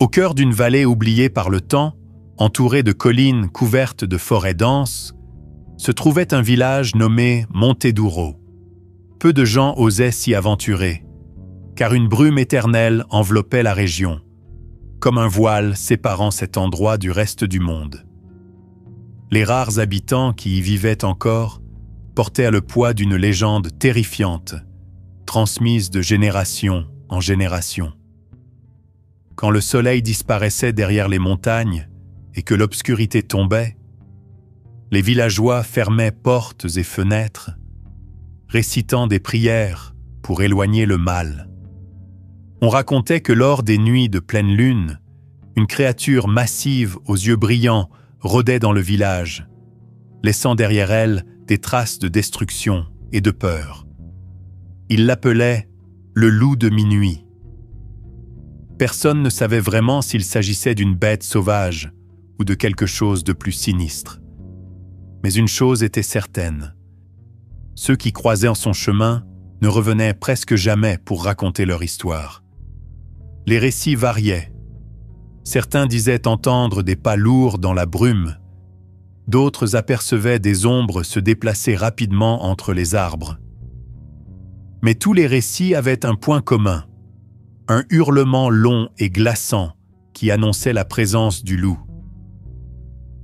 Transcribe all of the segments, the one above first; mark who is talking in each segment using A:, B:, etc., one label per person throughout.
A: Au cœur d'une vallée oubliée par le temps, entourée de collines couvertes de forêts denses, se trouvait un village nommé Monteduro. Peu de gens osaient s'y aventurer, car une brume éternelle enveloppait la région, comme un voile séparant cet endroit du reste du monde. Les rares habitants qui y vivaient encore portaient le poids d'une légende terrifiante, transmise de génération en génération. Quand le soleil disparaissait derrière les montagnes et que l'obscurité tombait, les villageois fermaient portes et fenêtres, récitant des prières pour éloigner le mal. On racontait que lors des nuits de pleine lune, une créature massive aux yeux brillants rôdait dans le village, laissant derrière elle des traces de destruction et de peur. Ils l'appelaient le loup de minuit. Personne ne savait vraiment s'il s'agissait d'une bête sauvage ou de quelque chose de plus sinistre. Mais une chose était certaine. Ceux qui croisaient en son chemin ne revenaient presque jamais pour raconter leur histoire. Les récits variaient. Certains disaient entendre des pas lourds dans la brume. D'autres apercevaient des ombres se déplacer rapidement entre les arbres. Mais tous les récits avaient un point commun. Un hurlement long et glaçant qui annonçait la présence du loup.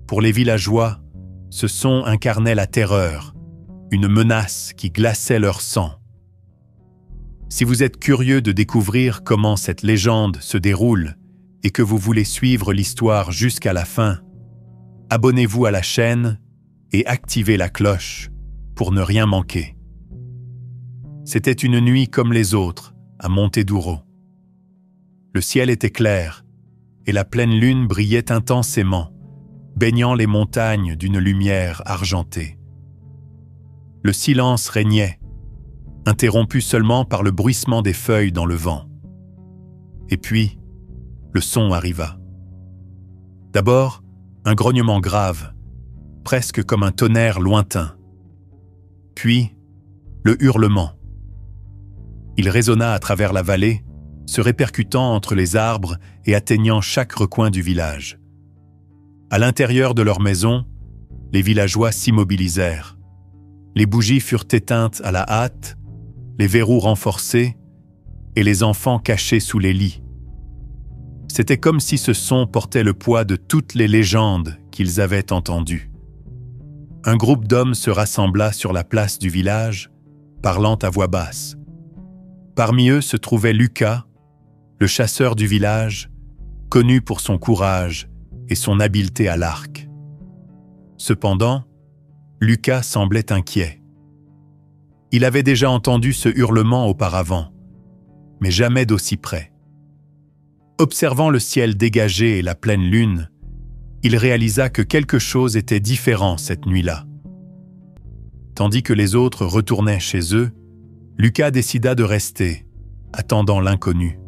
A: Pour les villageois, ce son incarnait la terreur, une menace qui glaçait leur sang. Si vous êtes curieux de découvrir comment cette légende se déroule et que vous voulez suivre l'histoire jusqu'à la fin, abonnez-vous à la chaîne et activez la cloche pour ne rien manquer. C'était une nuit comme les autres à Monteduro. Le ciel était clair et la pleine lune brillait intensément, baignant les montagnes d'une lumière argentée. Le silence régnait, interrompu seulement par le bruissement des feuilles dans le vent. Et puis, le son arriva. D'abord, un grognement grave, presque comme un tonnerre lointain. Puis, le hurlement. Il résonna à travers la vallée, se répercutant entre les arbres et atteignant chaque recoin du village. À l'intérieur de leur maison, les villageois s'immobilisèrent. Les bougies furent éteintes à la hâte, les verrous renforcés et les enfants cachés sous les lits. C'était comme si ce son portait le poids de toutes les légendes qu'ils avaient entendues. Un groupe d'hommes se rassembla sur la place du village, parlant à voix basse. Parmi eux se trouvait Lucas, le chasseur du village, connu pour son courage et son habileté à l'arc. Cependant, Lucas semblait inquiet. Il avait déjà entendu ce hurlement auparavant, mais jamais d'aussi près. Observant le ciel dégagé et la pleine lune, il réalisa que quelque chose était différent cette nuit-là. Tandis que les autres retournaient chez eux, Lucas décida de rester, attendant l'inconnu.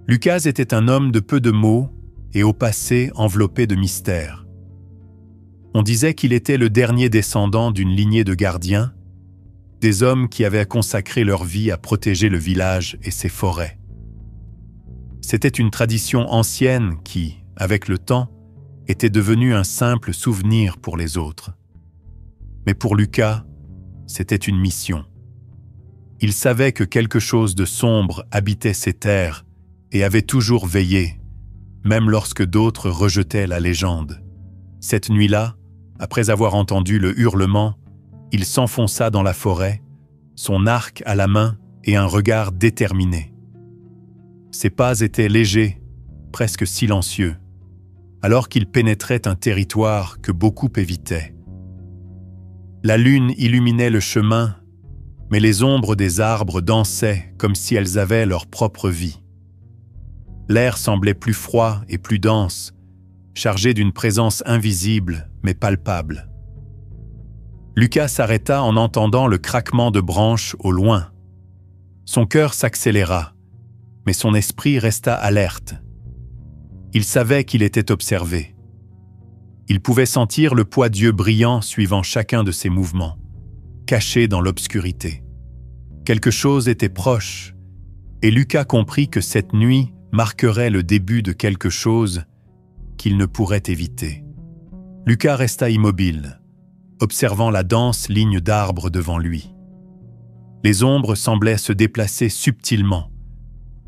A: Lucas était un homme de peu de mots et au passé enveloppé de mystères. On disait qu'il était le dernier descendant d'une lignée de gardiens, des hommes qui avaient consacré leur vie à protéger le village et ses forêts. C'était une tradition ancienne qui, avec le temps, était devenue un simple souvenir pour les autres. Mais pour Lucas, c'était une mission. Il savait que quelque chose de sombre habitait ces terres et avait toujours veillé, même lorsque d'autres rejetaient la légende. Cette nuit-là, après avoir entendu le hurlement, il s'enfonça dans la forêt, son arc à la main et un regard déterminé. Ses pas étaient légers, presque silencieux, alors qu'il pénétrait un territoire que beaucoup évitaient. La lune illuminait le chemin, mais les ombres des arbres dansaient comme si elles avaient leur propre vie. L'air semblait plus froid et plus dense, chargé d'une présence invisible mais palpable. Lucas s'arrêta en entendant le craquement de branches au loin. Son cœur s'accéléra, mais son esprit resta alerte. Il savait qu'il était observé. Il pouvait sentir le poids d'yeux brillants suivant chacun de ses mouvements, caché dans l'obscurité. Quelque chose était proche, et Lucas comprit que cette nuit marquerait le début de quelque chose qu'il ne pourrait éviter. Lucas resta immobile, observant la dense ligne d'arbres devant lui. Les ombres semblaient se déplacer subtilement,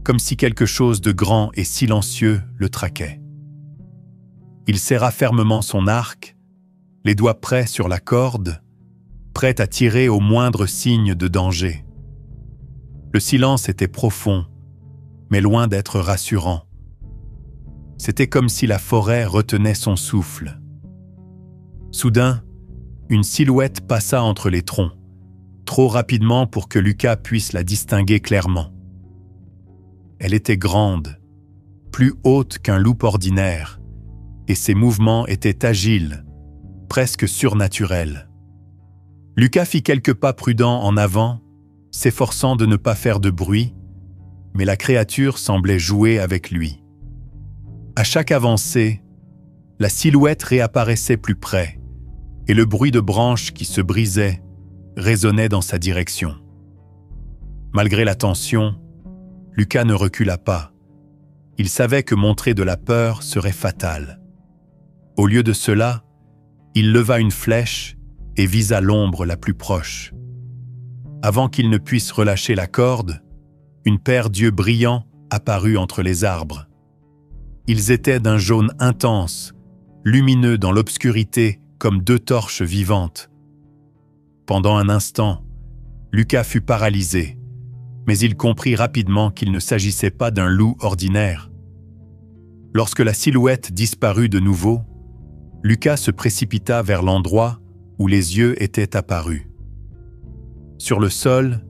A: comme si quelque chose de grand et silencieux le traquait. Il serra fermement son arc, les doigts prêts sur la corde, prêt à tirer au moindre signe de danger. Le silence était profond, mais loin d'être rassurant. C'était comme si la forêt retenait son souffle. Soudain, une silhouette passa entre les troncs, trop rapidement pour que Lucas puisse la distinguer clairement. Elle était grande, plus haute qu'un loup ordinaire, et ses mouvements étaient agiles, presque surnaturels. Lucas fit quelques pas prudents en avant, s'efforçant de ne pas faire de bruit, mais la créature semblait jouer avec lui. À chaque avancée, la silhouette réapparaissait plus près, et le bruit de branches qui se brisaient résonnait dans sa direction. Malgré la tension, Lucas ne recula pas. Il savait que montrer de la peur serait fatal. Au lieu de cela, il leva une flèche et visa l'ombre la plus proche. Avant qu'il ne puisse relâcher la corde, une paire d'yeux brillants apparut entre les arbres. Ils étaient d'un jaune intense, lumineux dans l'obscurité comme deux torches vivantes. Pendant un instant, Lucas fut paralysé, mais il comprit rapidement qu'il ne s'agissait pas d'un loup ordinaire. Lorsque la silhouette disparut de nouveau, Lucas se précipita vers l'endroit où les yeux étaient apparus. Sur le sol,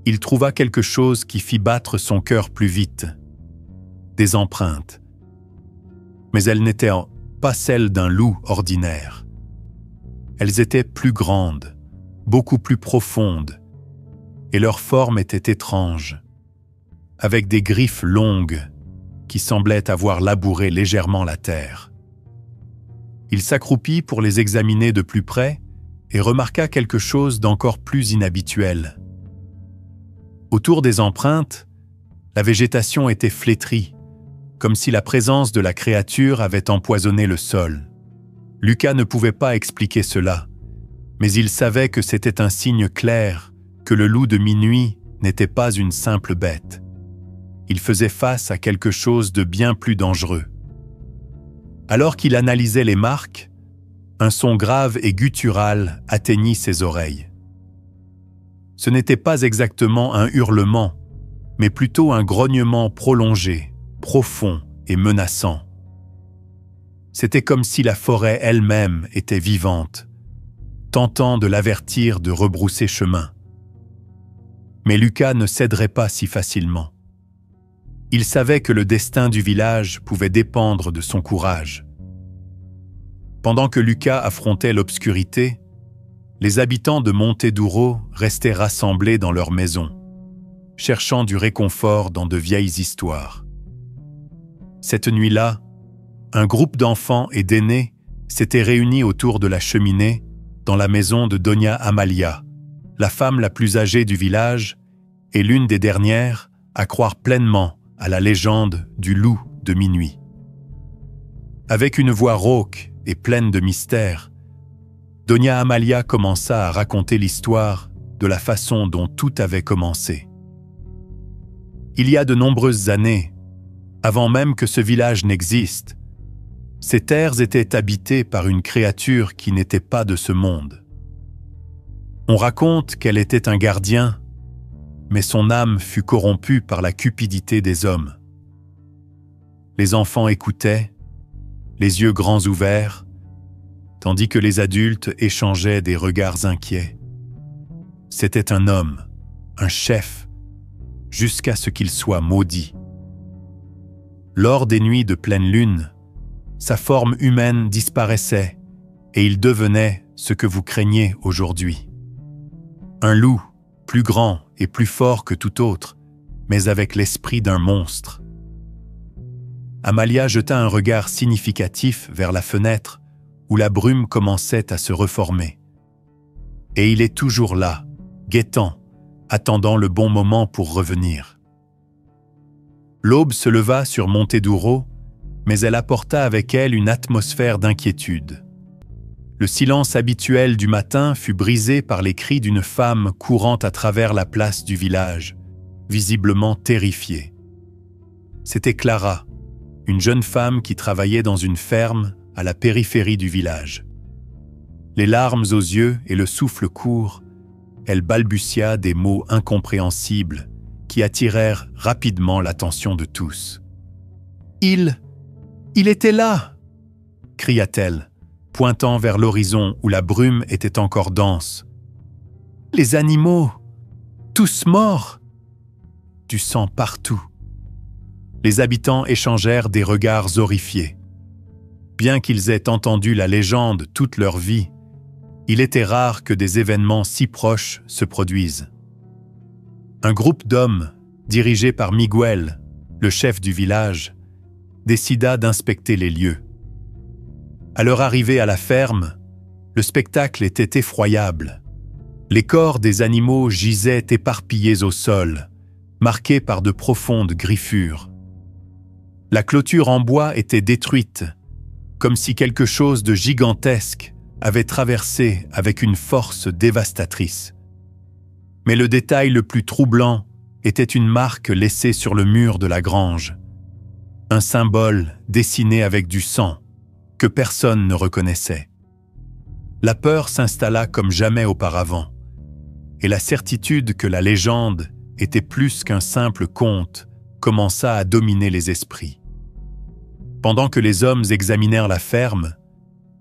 A: il trouva quelque chose qui fit battre son cœur plus vite. Des empreintes. Mais elles n'étaient pas celles d'un loup ordinaire. Elles étaient plus grandes, beaucoup plus profondes, et leur forme était étrange, avec des griffes longues qui semblaient avoir labouré légèrement la terre. Il s'accroupit pour les examiner de plus près et remarqua quelque chose d'encore plus inhabituel. Autour des empreintes, la végétation était flétrie, comme si la présence de la créature avait empoisonné le sol. Lucas ne pouvait pas expliquer cela, mais il savait que c'était un signe clair que le loup de minuit n'était pas une simple bête. Il faisait face à quelque chose de bien plus dangereux. Alors qu'il analysait les marques, un son grave et guttural atteignit ses oreilles. Ce n'était pas exactement un hurlement, mais plutôt un grognement prolongé, profond et menaçant. C'était comme si la forêt elle-même était vivante, tentant de l'avertir de rebrousser chemin. Mais Lucas ne céderait pas si facilement. Il savait que le destin du village pouvait dépendre de son courage. Pendant que Lucas affrontait l'obscurité, les habitants de Monteduro restaient rassemblés dans leur maison, cherchant du réconfort dans de vieilles histoires. Cette nuit-là, un groupe d'enfants et d'aînés s'était réunis autour de la cheminée dans la maison de Doña Amalia, la femme la plus âgée du village et l'une des dernières à croire pleinement à la légende du loup de minuit. Avec une voix rauque et pleine de mystère, Doña Amalia commença à raconter l'histoire de la façon dont tout avait commencé. Il y a de nombreuses années, avant même que ce village n'existe, ces terres étaient habitées par une créature qui n'était pas de ce monde. On raconte qu'elle était un gardien, mais son âme fut corrompue par la cupidité des hommes. Les enfants écoutaient, les yeux grands ouverts, tandis que les adultes échangeaient des regards inquiets. C'était un homme, un chef, jusqu'à ce qu'il soit maudit. Lors des nuits de pleine lune, sa forme humaine disparaissait et il devenait ce que vous craignez aujourd'hui. Un loup, plus grand et plus fort que tout autre, mais avec l'esprit d'un monstre. Amalia jeta un regard significatif vers la fenêtre où la brume commençait à se reformer. Et il est toujours là, guettant, attendant le bon moment pour revenir. L'aube se leva sur Monteduro, mais elle apporta avec elle une atmosphère d'inquiétude. Le silence habituel du matin fut brisé par les cris d'une femme courant à travers la place du village, visiblement terrifiée. C'était Clara, une jeune femme qui travaillait dans une ferme à la périphérie du village. Les larmes aux yeux et le souffle court, elle balbutia des mots incompréhensibles qui attirèrent rapidement l'attention de tous. « Il était là !» cria-t-elle, pointant vers l'horizon où la brume était encore dense. « Les animaux, tous morts !» Du sang partout. Les habitants échangèrent des regards horrifiés. Bien qu'ils aient entendu la légende toute leur vie, il était rare que des événements si proches se produisent. Un groupe d'hommes, dirigé par Miguel, le chef du village, décida d'inspecter les lieux. À leur arrivée à la ferme, le spectacle était effroyable. Les corps des animaux gisaient éparpillés au sol, marqués par de profondes griffures. La clôture en bois était détruite, comme si quelque chose de gigantesque avait traversé avec une force dévastatrice. Mais le détail le plus troublant était une marque laissée sur le mur de la grange. Un symbole dessiné avec du sang, que personne ne reconnaissait. La peur s'installa comme jamais auparavant, et la certitude que la légende était plus qu'un simple conte commença à dominer les esprits. Pendant que les hommes examinèrent la ferme,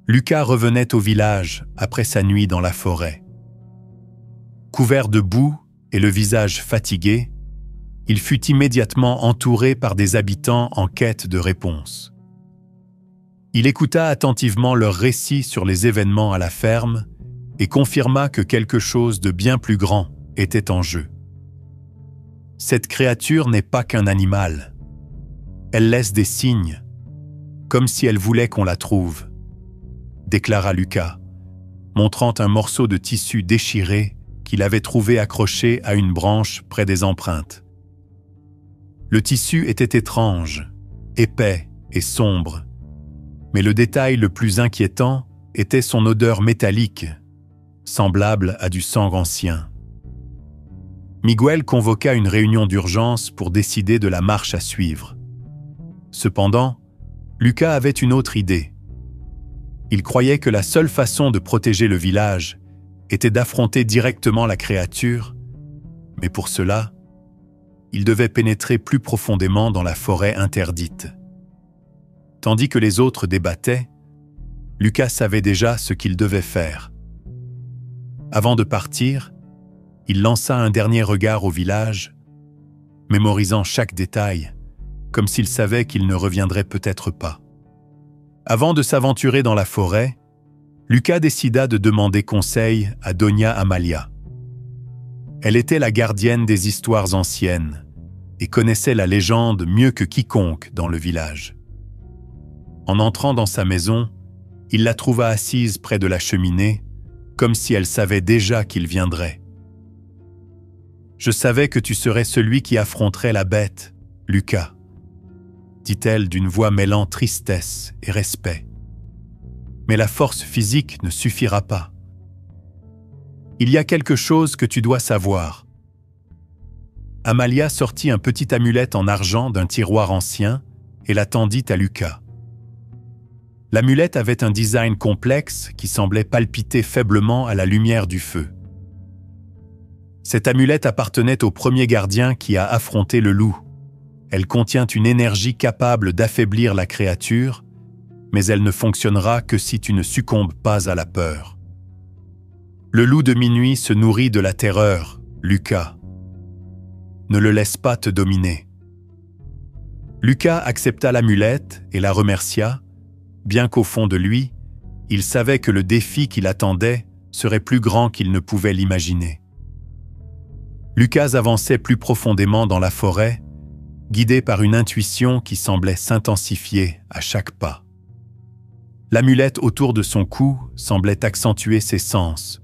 A: Lucas revenait au village après sa nuit dans la forêt. Couvert de boue et le visage fatigué, il fut immédiatement entouré par des habitants en quête de réponses. Il écouta attentivement leurs récits sur les événements à la ferme et confirma que quelque chose de bien plus grand était en jeu. « Cette créature n'est pas qu'un animal. Elle laisse des signes, comme si elle voulait qu'on la trouve, » déclara Lucas, montrant un morceau de tissu déchiré qu'il avait trouvé accroché à une branche près des empreintes. Le tissu était étrange, épais et sombre, mais le détail le plus inquiétant était son odeur métallique, semblable à du sang ancien. Miguel convoqua une réunion d'urgence pour décider de la marche à suivre. Cependant, Lucas avait une autre idée. Il croyait que la seule façon de protéger le village était d'affronter directement la créature, mais pour cela, il devait pénétrer plus profondément dans la forêt interdite. Tandis que les autres débattaient, Lucas savait déjà ce qu'il devait faire. Avant de partir, il lança un dernier regard au village, mémorisant chaque détail, comme s'il savait qu'il ne reviendrait peut-être pas. Avant de s'aventurer dans la forêt, Lucas décida de demander conseil à Doña Amalia. Elle était la gardienne des histoires anciennes et connaissait la légende mieux que quiconque dans le village. En entrant dans sa maison, il la trouva assise près de la cheminée, comme si elle savait déjà qu'il viendrait. « Je savais que tu serais celui qui affronterait la bête, Lucas, » dit-elle d'une voix mêlant tristesse et respect. « Mais la force physique ne suffira pas. Il y a quelque chose que tu dois savoir. » Amalia sortit un petit amulette en argent d'un tiroir ancien et la tendit à Lucas. L'amulette avait un design complexe qui semblait palpiter faiblement à la lumière du feu. Cette amulette appartenait au premier gardien qui a affronté le loup. Elle contient une énergie capable d'affaiblir la créature, mais elle ne fonctionnera que si tu ne succombes pas à la peur. Le loup de minuit se nourrit de la terreur, Lucas. Ne le laisse pas te dominer. Lucas accepta l'amulette et la remercia, bien qu'au fond de lui, il savait que le défi qui l'attendait serait plus grand qu'il ne pouvait l'imaginer. Lucas avançait plus profondément dans la forêt, guidé par une intuition qui semblait s'intensifier à chaque pas. L'amulette autour de son cou semblait accentuer ses sens,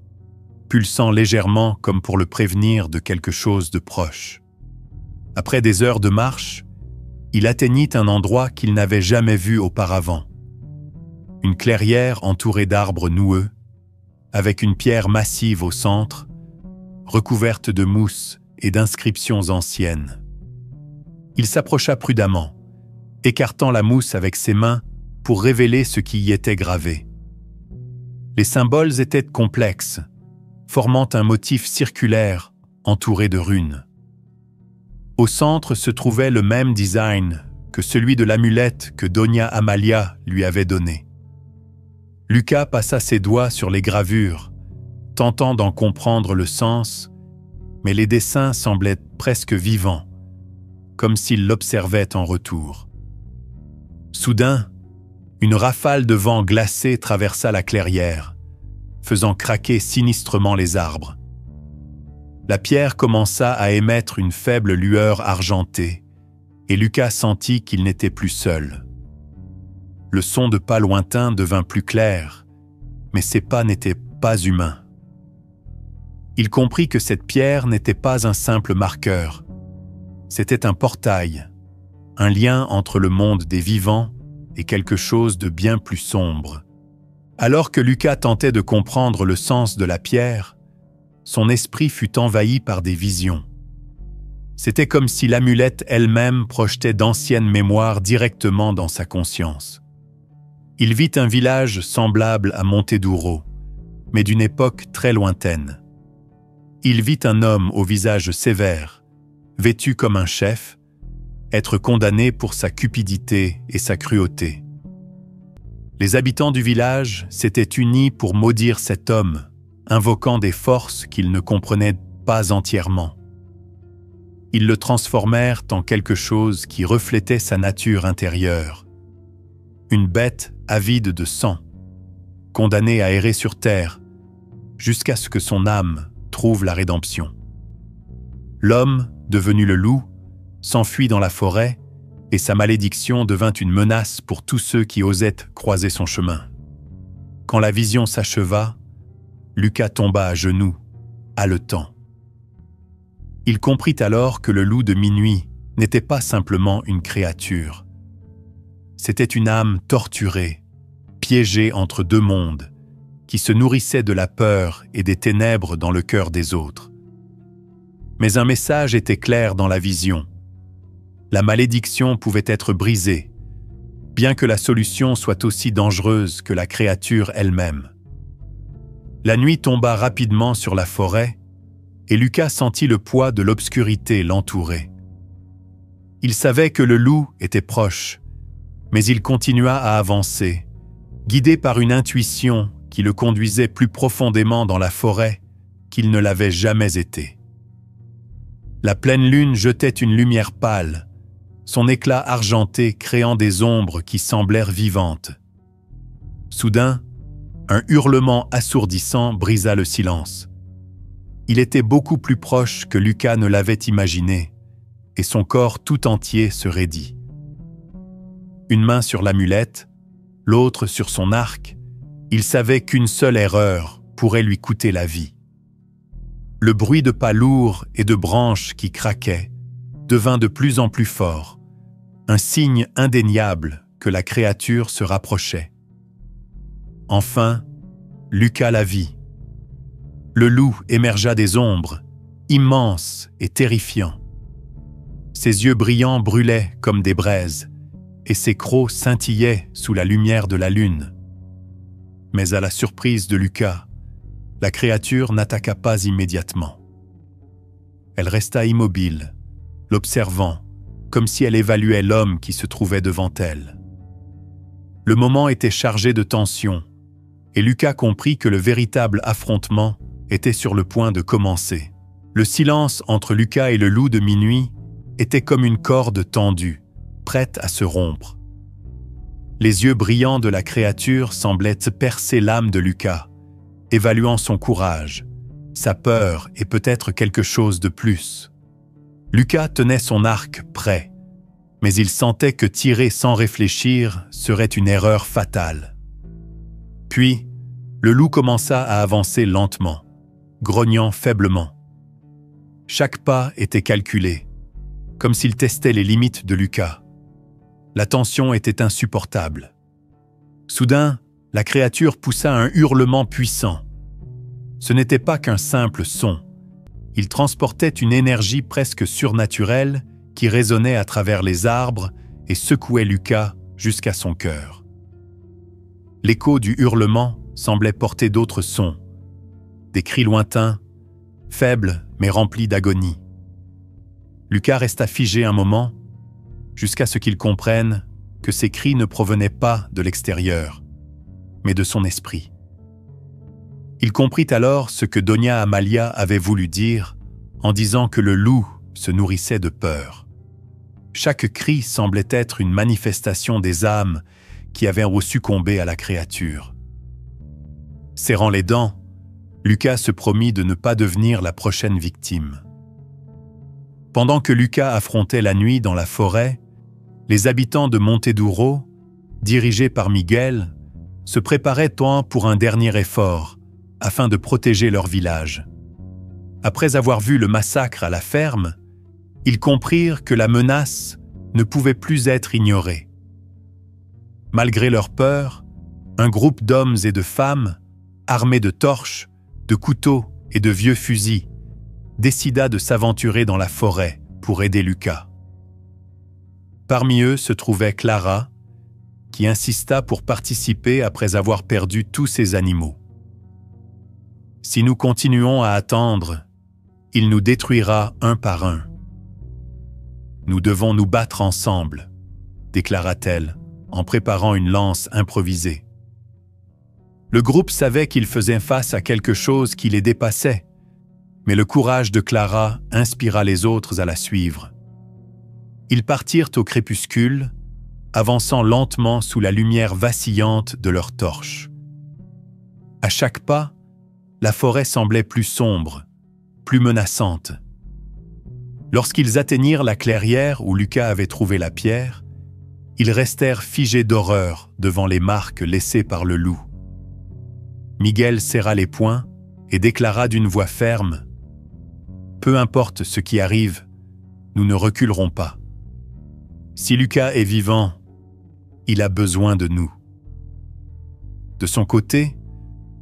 A: pulsant légèrement comme pour le prévenir de quelque chose de proche. Après des heures de marche, il atteignit un endroit qu'il n'avait jamais vu auparavant. Une clairière entourée d'arbres noueux, avec une pierre massive au centre, recouverte de mousse et d'inscriptions anciennes. Il s'approcha prudemment, écartant la mousse avec ses mains pour révéler ce qui y était gravé. Les symboles étaient complexes, formant un motif circulaire entouré de runes. Au centre se trouvait le même design que celui de l'amulette que Doña Amalia lui avait donnée. Lucas passa ses doigts sur les gravures, tentant d'en comprendre le sens, mais les dessins semblaient presque vivants, comme s'il l'observait en retour. Soudain, une rafale de vent glacé traversa la clairière, faisant craquer sinistrement les arbres. La pierre commença à émettre une faible lueur argentée, et Lucas sentit qu'il n'était plus seul. Le son de pas lointains devint plus clair, mais ces pas n'étaient pas humains. Il comprit que cette pierre n'était pas un simple marqueur. C'était un portail, un lien entre le monde des vivants et quelque chose de bien plus sombre. Alors que Lucas tentait de comprendre le sens de la pierre, son esprit fut envahi par des visions. C'était comme si l'amulette elle-même projetait d'anciennes mémoires directement dans sa conscience. Il vit un village semblable à Monteduro, mais d'une époque très lointaine. Il vit un homme au visage sévère, vêtu comme un chef, être condamné pour sa cupidité et sa cruauté. Les habitants du village s'étaient unis pour maudire cet homme, invoquant des forces qu'ils ne comprenaient pas entièrement. Ils le transformèrent en quelque chose qui reflétait sa nature intérieure. Une bête avide de sang, condamnée à errer sur terre, jusqu'à ce que son âme trouve la rédemption. L'homme, devenu le loup, s'enfuit dans la forêt et sa malédiction devint une menace pour tous ceux qui osaient croiser son chemin. Quand la vision s'acheva, Lucas tomba à genoux, haletant. Il comprit alors que le loup de minuit n'était pas simplement une créature. C'était une âme torturée, piégée entre deux mondes, qui se nourrissait de la peur et des ténèbres dans le cœur des autres. Mais un message était clair dans la vision. La malédiction pouvait être brisée, bien que la solution soit aussi dangereuse que la créature elle-même. La nuit tomba rapidement sur la forêt, et Lucas sentit le poids de l'obscurité l'entourer. Il savait que le loup était proche, mais il continua à avancer, guidé par une intuition qui le conduisait plus profondément dans la forêt qu'il ne l'avait jamais été. La pleine lune jetait une lumière pâle, son éclat argenté créant des ombres qui semblèrent vivantes. Soudain, un hurlement assourdissant brisa le silence. Il était beaucoup plus proche que Lucas ne l'avait imaginé, et son corps tout entier se raidit. Une main sur l'amulette, l'autre sur son arc, il savait qu'une seule erreur pourrait lui coûter la vie. Le bruit de pas lourds et de branches qui craquaient devint de plus en plus fort, un signe indéniable que la créature se rapprochait. Enfin, Lucas la vit. Le loup émergea des ombres, immense et terrifiant. Ses yeux brillants brûlaient comme des braises, et ses crocs scintillaient sous la lumière de la lune. Mais à la surprise de Lucas, la créature n'attaqua pas immédiatement. Elle resta immobile, l'observant, comme si elle évaluait l'homme qui se trouvait devant elle. Le moment était chargé de tension, et Lucas comprit que le véritable affrontement était sur le point de commencer. Le silence entre Lucas et le loup de minuit était comme une corde tendue, prête à se rompre. Les yeux brillants de la créature semblaient percer l'âme de Lucas, évaluant son courage, sa peur et peut-être quelque chose de plus. Lucas tenait son arc prêt, mais il sentait que tirer sans réfléchir serait une erreur fatale. Puis, le loup commença à avancer lentement, grognant faiblement. Chaque pas était calculé, comme s'il testait les limites de Lucas, La tension était insupportable. Soudain, la créature poussa un hurlement puissant. Ce n'était pas qu'un simple son. Il transportait une énergie presque surnaturelle qui résonnait à travers les arbres et secouait Lucas jusqu'à son cœur. L'écho du hurlement semblait porter d'autres sons, des cris lointains, faibles mais remplis d'agonie. Lucas resta figé un moment, jusqu'à ce qu'il comprenne que ces cris ne provenaient pas de l'extérieur, mais de son esprit. Il comprit alors ce que Doña Amalia avait voulu dire en disant que le loup se nourrissait de peur. Chaque cri semblait être une manifestation des âmes qui avaient succombé à la créature. Serrant les dents, Lucas se promit de ne pas devenir la prochaine victime. Pendant que Lucas affrontait la nuit dans la forêt, les habitants de Monteduro, dirigés par Miguel, se préparaient pour un dernier effort afin de protéger leur village. Après avoir vu le massacre à la ferme, ils comprirent que la menace ne pouvait plus être ignorée. Malgré leur peur, un groupe d'hommes et de femmes, armés de torches, de couteaux et de vieux fusils, décida de s'aventurer dans la forêt pour aider Lucas. Parmi eux se trouvait Clara, qui insista pour participer après avoir perdu tous ses animaux. « Si nous continuons à attendre, il nous détruira un par un. Nous devons nous battre ensemble, déclara-t-elle en préparant une lance improvisée. Le groupe savait qu'ils faisaient face à quelque chose qui les dépassait, mais le courage de Clara inspira les autres à la suivre. Ils partirent au crépuscule, avançant lentement sous la lumière vacillante de leurs torches. À chaque pas, la forêt semblait plus sombre, plus menaçante. Lorsqu'ils atteignirent la clairière où Lucas avait trouvé la pierre, ils restèrent figés d'horreur devant les marques laissées par le loup. Miguel serra les poings et déclara d'une voix ferme : « Peu importe ce qui arrive, nous ne reculerons pas. Si Lucas est vivant, il a besoin de nous. » De son côté,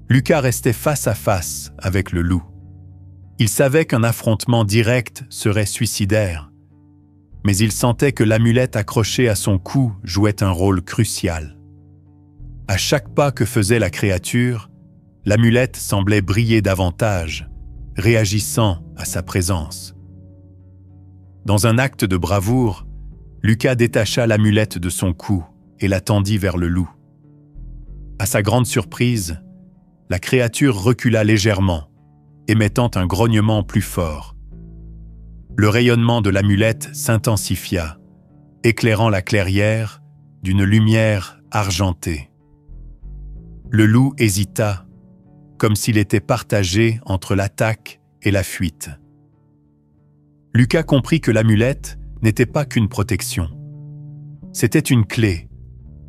A: Lucas restait face à face avec le loup. Il savait qu'un affrontement direct serait suicidaire, mais il sentait que l'amulette accrochée à son cou jouait un rôle crucial. À chaque pas que faisait la créature, l'amulette semblait briller davantage, réagissant à sa présence. Dans un acte de bravoure, Lucas détacha l'amulette de son cou et la tendit vers le loup. À sa grande surprise, la créature recula légèrement, émettant un grognement plus fort. Le rayonnement de l'amulette s'intensifia, éclairant la clairière d'une lumière argentée. Le loup hésita, comme s'il était partagé entre l'attaque et la fuite. Lucas comprit que l'amulette n'était pas qu'une protection. C'était une clé,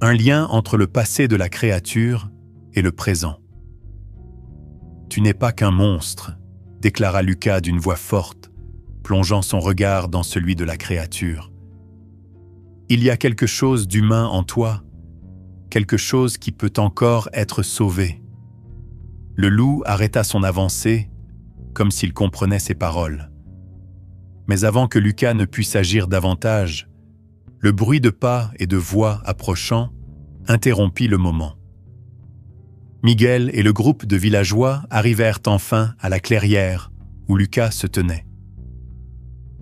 A: un lien entre le passé de la créature et le présent. « Tu n'es pas qu'un monstre », déclara Lucas d'une voix forte, plongeant son regard dans celui de la créature. « Il y a quelque chose d'humain en toi, quelque chose qui peut encore être sauvé. » Le loup arrêta son avancée, comme s'il comprenait ses paroles. Mais avant que Lucas ne puisse agir davantage, le bruit de pas et de voix approchant interrompit le moment. Miguel et le groupe de villageois arrivèrent enfin à la clairière où Lucas se tenait.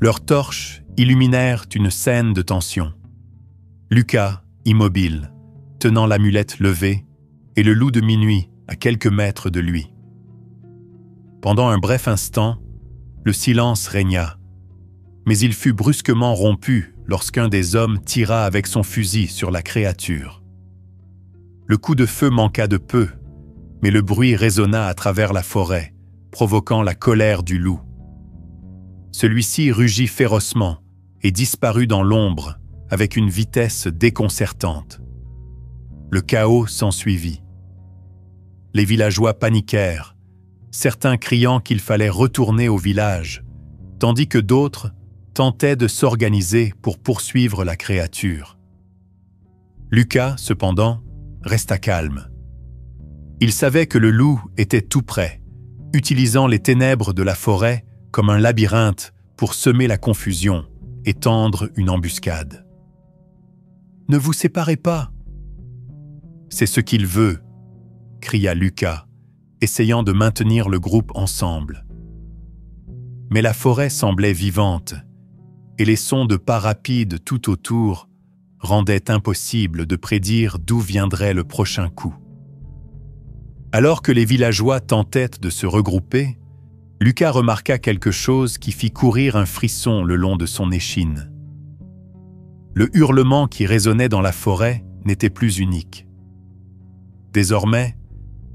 A: Leurs torches illuminèrent une scène de tension. Lucas, immobile, tenant l'amulette levée, et le loup de minuit à quelques mètres de lui. Pendant un bref instant, le silence régna, mais il fut brusquement rompu lorsqu'un des hommes tira avec son fusil sur la créature. Le coup de feu manqua de peu, mais le bruit résonna à travers la forêt, provoquant la colère du loup. Celui-ci rugit férocement et disparut dans l'ombre avec une vitesse déconcertante. Le chaos s'ensuivit. Les villageois paniquèrent, certains criant qu'il fallait retourner au village, tandis que d'autres tentaient de s'organiser pour poursuivre la créature. Lucas, cependant, resta calme. Il savait que le loup était tout près, utilisant les ténèbres de la forêt comme un labyrinthe pour semer la confusion et tendre une embuscade. « Ne vous séparez pas !»« C'est ce qu'il veut !» cria Lucas, essayant de maintenir le groupe ensemble. Mais la forêt semblait vivante, et les sons de pas rapides tout autour rendaient impossible de prédire d'où viendrait le prochain coup. Alors que les villageois tentaient de se regrouper, Lucas remarqua quelque chose qui fit courir un frisson le long de son échine. Le hurlement qui résonnait dans la forêt n'était plus unique. Désormais,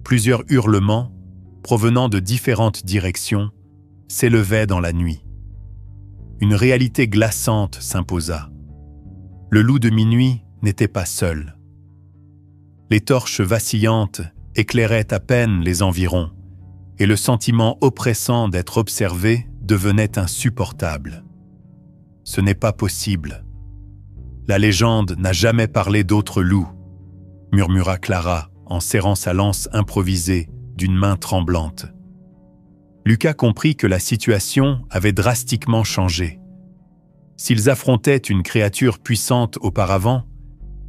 A: plusieurs hurlements, provenant de différentes directions, s'élevaient dans la nuit. Une réalité glaçante s'imposa. Le loup de minuit n'était pas seul. Les torches vacillantes éclairaient à peine les environs, et le sentiment oppressant d'être observé devenait insupportable. « Ce n'est pas possible. La légende n'a jamais parlé d'autre loup, » murmura Clara en serrant sa lance improvisée d'une main tremblante. Lucas comprit que la situation avait drastiquement changé. S'ils affrontaient une créature puissante auparavant,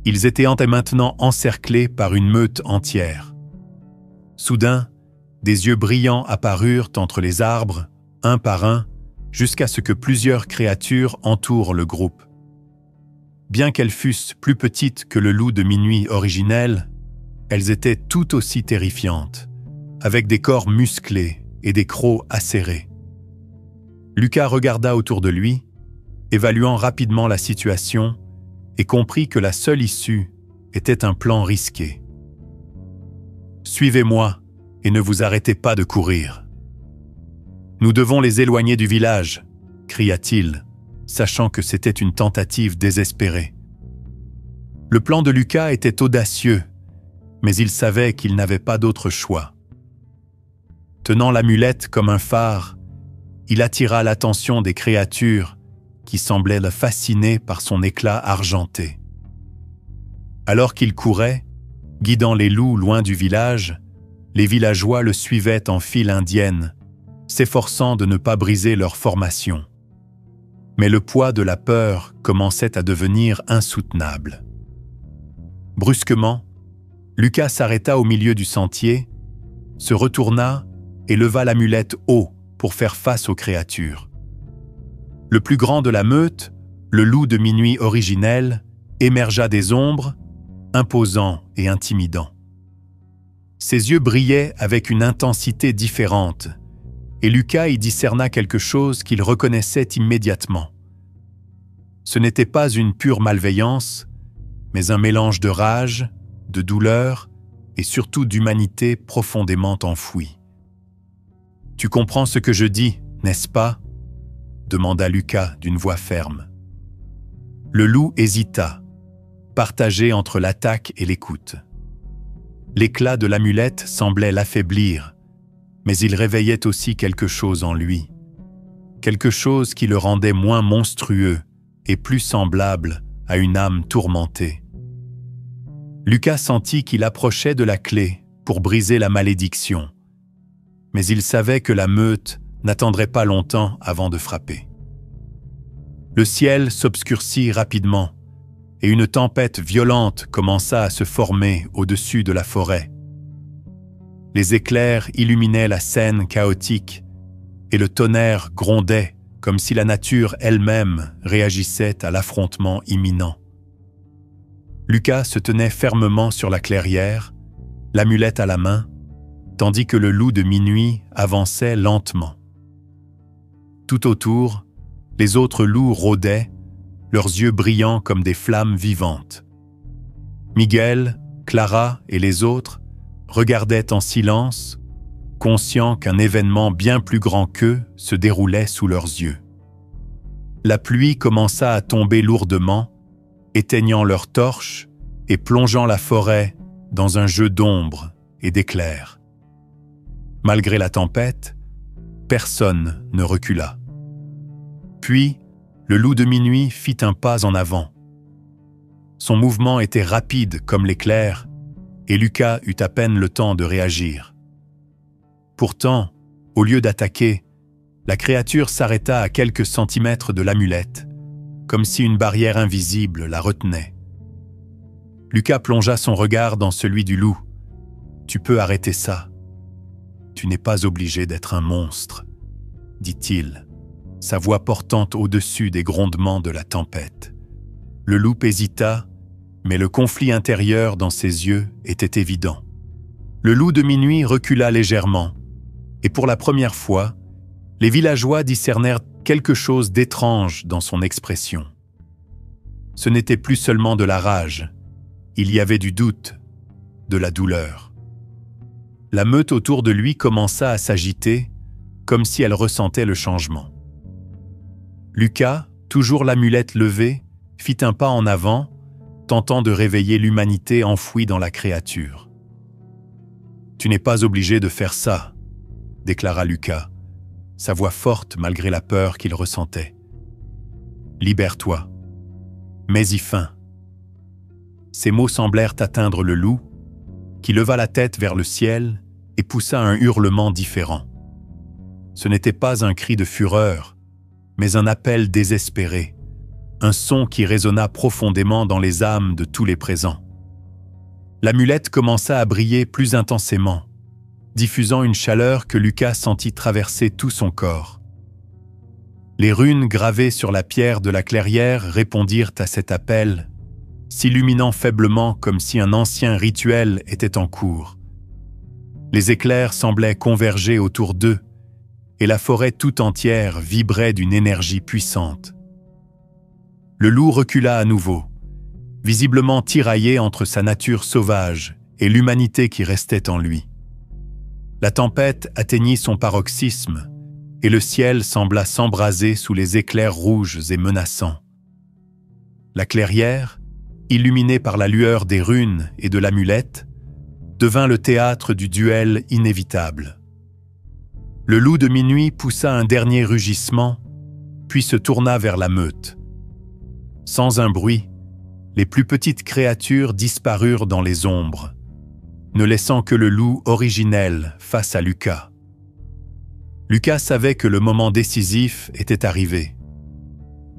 A: ils étaient maintenant encerclés par une meute entière. Soudain, des yeux brillants apparurent entre les arbres, un par un, jusqu'à ce que plusieurs créatures entourent le groupe. Bien qu'elles fussent plus petites que le loup de minuit originel, elles étaient tout aussi terrifiantes, avec des corps musclés et des crocs acérés. Lucas regarda autour de lui, évaluant rapidement la situation, et comprit que la seule issue était un plan risqué. « Suivez-moi et ne vous arrêtez pas de courir. »« Nous devons les éloigner du village, » cria-t-il, sachant que c'était une tentative désespérée. Le plan de Lucas était audacieux, mais il savait qu'il n'avait pas d'autre choix. Tenant l'amulette comme un phare, il attira l'attention des créatures qui semblaient le fasciner par son éclat argenté. Alors qu'il courait, guidant les loups loin du village, les villageois le suivaient en file indienne, s'efforçant de ne pas briser leur formation. Mais le poids de la peur commençait à devenir insoutenable. Brusquement, Lucas s'arrêta au milieu du sentier, se retourna et leva l'amulette haut pour faire face aux créatures. Le plus grand de la meute, le loup de minuit originel, émergea des ombres, imposant et intimidant. Ses yeux brillaient avec une intensité différente, et Lucas y discerna quelque chose qu'il reconnaissait immédiatement. Ce n'était pas une pure malveillance, mais un mélange de rage, de douleur et surtout d'humanité profondément enfouie. « Tu comprends ce que je dis, n'est-ce pas ?» demanda Lucas d'une voix ferme. Le loup hésita, partagé entre l'attaque et l'écoute. L'éclat de l'amulette semblait l'affaiblir, mais il réveillait aussi quelque chose en lui. Quelque chose qui le rendait moins monstrueux et plus semblable à une âme tourmentée. Lucas sentit qu'il approchait de la clé pour briser la malédiction, mais il savait que la meute n'attendrait pas longtemps avant de frapper. Le ciel s'obscurcit rapidement, et une tempête violente commença à se former au-dessus de la forêt. Les éclairs illuminaient la scène chaotique, et le tonnerre grondait comme si la nature elle-même réagissait à l'affrontement imminent. Lucas se tenait fermement sur la clairière, l'amulette à la main, tandis que le loup de minuit avançait lentement. Tout autour, les autres loups rôdaient, leurs yeux brillants comme des flammes vivantes. Miguel, Clara et les autres regardaient en silence, conscients qu'un événement bien plus grand qu'eux se déroulait sous leurs yeux. La pluie commença à tomber lourdement, éteignant leurs torches et plongeant la forêt dans un jeu d'ombre et d'éclairs. Malgré la tempête, personne ne recula. Puis, le loup de minuit fit un pas en avant. Son mouvement était rapide comme l'éclair, et Lucas eut à peine le temps de réagir. Pourtant, au lieu d'attaquer, la créature s'arrêta à quelques centimètres de l'amulette, comme si une barrière invisible la retenait. Lucas plongea son regard dans celui du loup. « Tu peux arrêter ça. Tu n'es pas obligé d'être un monstre, » dit-il, sa voix portant au-dessus des grondements de la tempête. Le loup hésita, mais le conflit intérieur dans ses yeux était évident. Le loup de minuit recula légèrement, et pour la première fois, les villageois discernèrent quelque chose d'étrange dans son expression. Ce n'était plus seulement de la rage, il y avait du doute, de la douleur. La meute autour de lui commença à s'agiter, comme si elle ressentait le changement. Lucas, toujours l'amulette levée, fit un pas en avant, tentant de réveiller l'humanité enfouie dans la créature. « Tu n'es pas obligé de faire ça », déclara Lucas, sa voix forte malgré la peur qu'il ressentait. « Libère-toi. Mets-y fin. » Ces mots semblèrent atteindre le loup, qui leva la tête vers le ciel et poussa un hurlement différent. Ce n'était pas un cri de fureur, mais un appel désespéré, un son qui résonna profondément dans les âmes de tous les présents. L'amulette commença à briller plus intensément, diffusant une chaleur que Lucas sentit traverser tout son corps. Les runes gravées sur la pierre de la clairière répondirent à cet appel, s'illuminant faiblement comme si un ancien rituel était en cours. Les éclairs semblaient converger autour d'eux, et la forêt tout entière vibrait d'une énergie puissante. Le loup recula à nouveau, visiblement tiraillé entre sa nature sauvage et l'humanité qui restait en lui. La tempête atteignit son paroxysme, et le ciel sembla s'embraser sous les éclairs rouges et menaçants. La clairière, illuminée par la lueur des runes et de l'amulette, devint le théâtre du duel inévitable. Le loup de minuit poussa un dernier rugissement, puis se tourna vers la meute. Sans un bruit, les plus petites créatures disparurent dans les ombres, ne laissant que le loup originel face à Lucas. Lucas savait que le moment décisif était arrivé.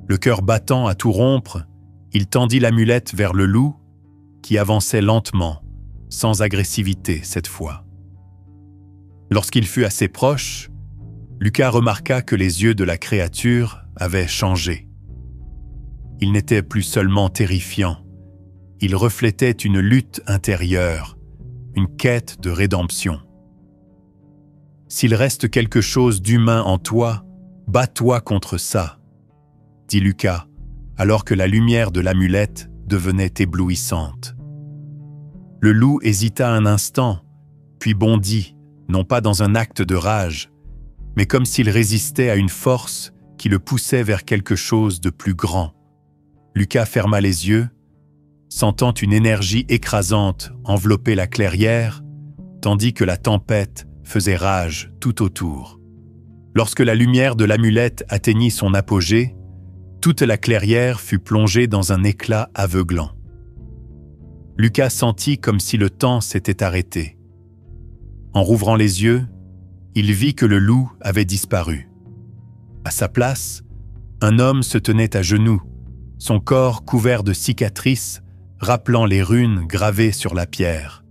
A: Le cœur battant à tout rompre, il tendit l'amulette vers le loup, qui avançait lentement, sans agressivité cette fois. Lorsqu'il fut assez proche, Lucas remarqua que les yeux de la créature avaient changé. Ils n'étaient plus seulement terrifiants, ils reflétaient une lutte intérieure, une quête de rédemption. « S'il reste quelque chose d'humain en toi, bats-toi contre ça », dit Lucas, alors que la lumière de l'amulette devenait éblouissante. Le loup hésita un instant, puis bondit, non pas dans un acte de rage, mais comme s'il résistait à une force qui le poussait vers quelque chose de plus grand. Lucas ferma les yeux, sentant une énergie écrasante envelopper la clairière, tandis que la tempête faisait rage tout autour. Lorsque la lumière de l'amulette atteignit son apogée, toute la clairière fut plongée dans un éclat aveuglant. Lucas sentit comme si le temps s'était arrêté. En rouvrant les yeux, il vit que le loup avait disparu. À sa place, un homme se tenait à genoux, son corps couvert de cicatrices, rappelant les runes gravées sur la pierre.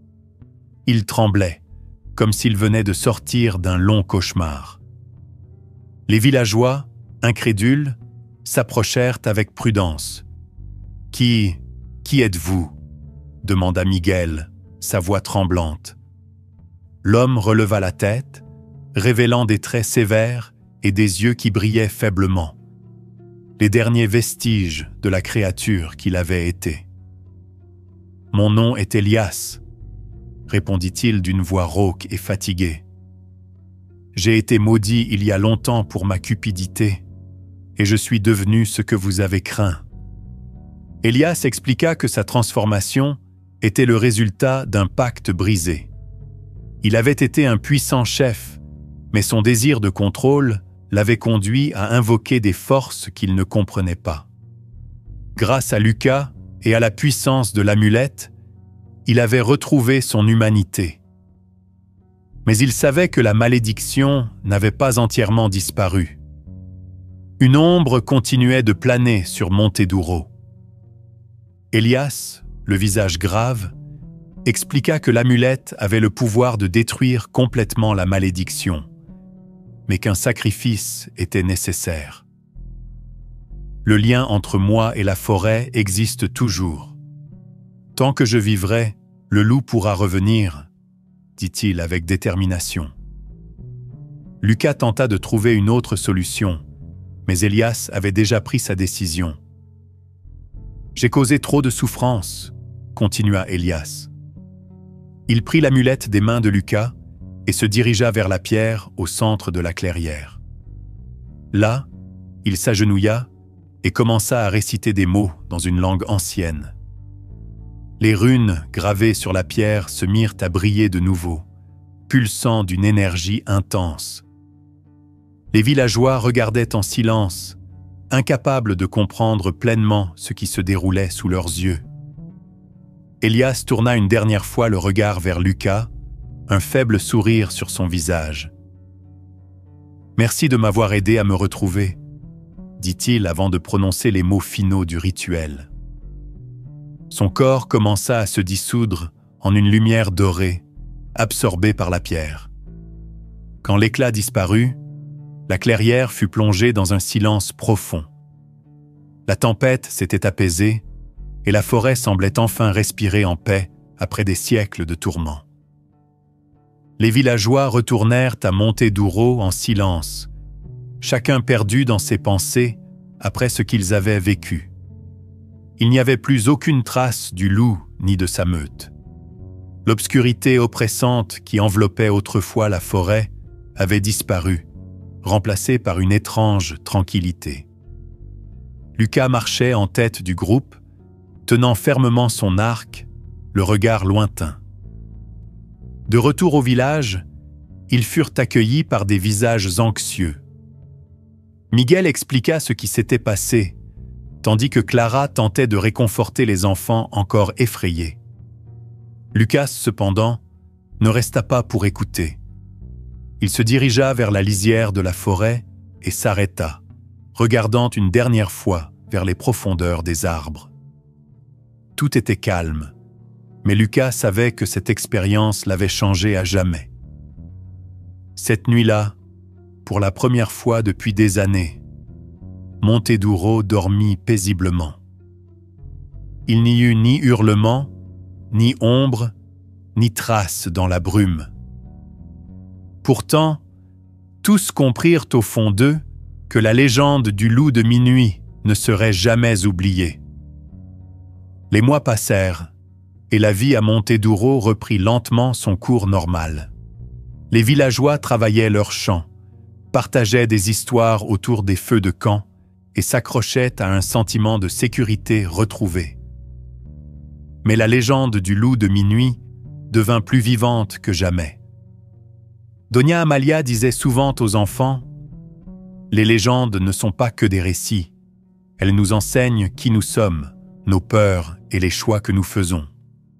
A: Il tremblait, comme s'il venait de sortir d'un long cauchemar. Les villageois, incrédules, s'approchèrent avec prudence. « Qui êtes-vous » demanda Miguel, sa voix tremblante. L'homme releva la tête, révélant des traits sévères et des yeux qui brillaient faiblement, les derniers vestiges de la créature qu'il avait été. « Mon nom est Elias », répondit-il d'une voix rauque et fatiguée. « J'ai été maudit il y a longtemps pour ma cupidité, et je suis devenu ce que vous avez craint. » Elias expliqua que sa transformation était le résultat d'un pacte brisé. Il avait été un puissant chef, mais son désir de contrôle l'avait conduit à invoquer des forces qu'il ne comprenait pas. Grâce à Lucas et à la puissance de l'amulette, il avait retrouvé son humanité. Mais il savait que la malédiction n'avait pas entièrement disparu. Une ombre continuait de planer sur Montedouro. Elias, le visage grave, expliqua que l'amulette avait le pouvoir de détruire complètement la malédiction, mais qu'un sacrifice était nécessaire. Le lien entre moi et la forêt existe toujours. Tant que je vivrai, le loup pourra revenir, dit-il avec détermination. Lucas tenta de trouver une autre solution, mais Elias avait déjà pris sa décision. « J'ai causé trop de souffrance », continua Elias. Il prit l'amulette des mains de Lucas et se dirigea vers la pierre au centre de la clairière. Là, il s'agenouilla et commença à réciter des mots dans une langue ancienne. Les runes gravées sur la pierre se mirent à briller de nouveau, pulsant d'une énergie intense. Les villageois regardaient en silence, incapables de comprendre pleinement ce qui se déroulait sous leurs yeux. Elias tourna une dernière fois le regard vers Lucas, un faible sourire sur son visage. « Merci de m'avoir aidé à me retrouver », dit-il avant de prononcer les mots finaux du rituel. Son corps commença à se dissoudre en une lumière dorée, absorbée par la pierre. Quand l'éclat disparut, la clairière fut plongée dans un silence profond. La tempête s'était apaisée et la forêt semblait enfin respirer en paix après des siècles de tourments. Les villageois retournèrent à Montedouro en silence, chacun perdu dans ses pensées après ce qu'ils avaient vécu. Il n'y avait plus aucune trace du loup ni de sa meute. L'obscurité oppressante qui enveloppait autrefois la forêt avait disparu, remplacée par une étrange tranquillité. Lucas marchait en tête du groupe, tenant fermement son arc, le regard lointain. De retour au village, ils furent accueillis par des visages anxieux. Miguel expliqua ce qui s'était passé, tandis que Clara tentait de réconforter les enfants encore effrayés. Lucas, cependant, ne resta pas pour écouter. Il se dirigea vers la lisière de la forêt et s'arrêta, regardant une dernière fois vers les profondeurs des arbres. Tout était calme, mais Lucas savait que cette expérience l'avait changé à jamais. Cette nuit-là, pour la première fois depuis des années, Montedouro dormit paisiblement. Il n'y eut ni hurlement, ni ombre, ni trace dans la brume. Pourtant, tous comprirent au fond d'eux que la légende du loup de minuit ne serait jamais oubliée. Les mois passèrent, et la vie à Montedouro reprit lentement son cours normal. Les villageois travaillaient leurs champs, partageaient des histoires autour des feux de camp et s'accrochaient à un sentiment de sécurité retrouvé. Mais la légende du loup de minuit devint plus vivante que jamais. Doña Amalia disait souvent aux enfants « Les légendes ne sont pas que des récits. Elles nous enseignent qui nous sommes, nos peurs et les choix que nous faisons. »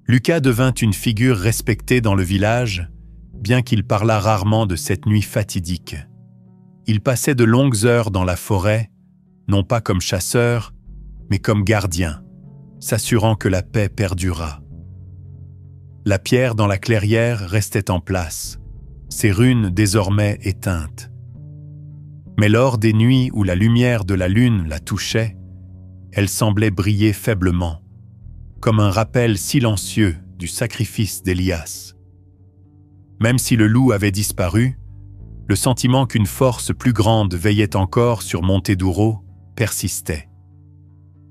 A: Lucas devint une figure respectée dans le village, bien qu'il parlât rarement de cette nuit fatidique. Il passait de longues heures dans la forêt, non pas comme chasseur, mais comme gardien, s'assurant que la paix perdurât. La pierre dans la clairière restait en place, ses runes désormais éteintes. Mais lors des nuits où la lumière de la lune la touchait, elle semblait briller faiblement, comme un rappel silencieux du sacrifice d'Elias. Même si le loup avait disparu, le sentiment qu'une force plus grande veillait encore sur Montedouro persistait.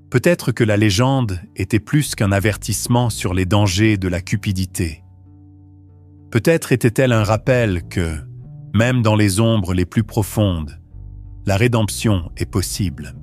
A: Peut-être que la légende était plus qu'un avertissement sur les dangers de la cupidité. Peut-être était-elle un rappel que, même dans les ombres les plus profondes, la rédemption est possible.